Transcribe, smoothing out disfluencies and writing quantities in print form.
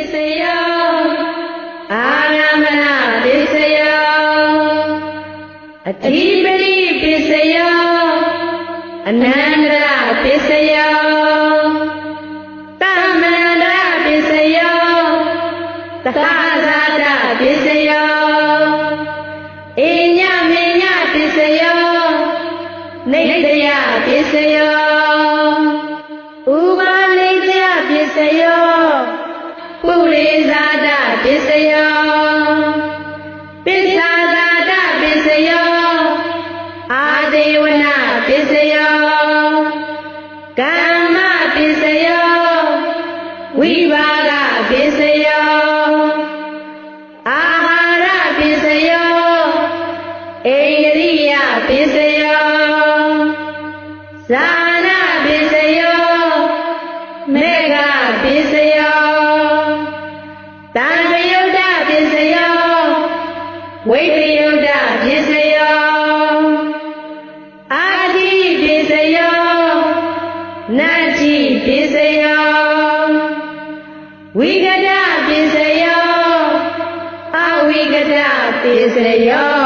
စ္စယောအာရမဏပစ္စယောအဓိပတိပစ္စယောအနန္တရပစ္စယောသမန္တရပစ္စယောသဟဇာတပစ္စယောအိညမေညပစ္စယောနိတ္တယပစ္စယောဥပါလိတ္တယပစ္စယောပုရိဇာတပစ္စယောပစ္ဆာသာတပစ္စယောအာဒေဝနာပစ္စယောကမ္မပစ္စယောဝိပါကပစ္စယောအာဟာရပစ္စယောအိန္ဒိယပစ္စယောဇာနာပစ္စယောမေဃပစ္စယောတံပယုဒ္ဓပစ္စယောဝိပယုဒ္ဓပစ္စယောအာတိပစ္စယောနတ္တိပစ္စယောဝိကတပစ္စယောအဝိကတပစ္စယော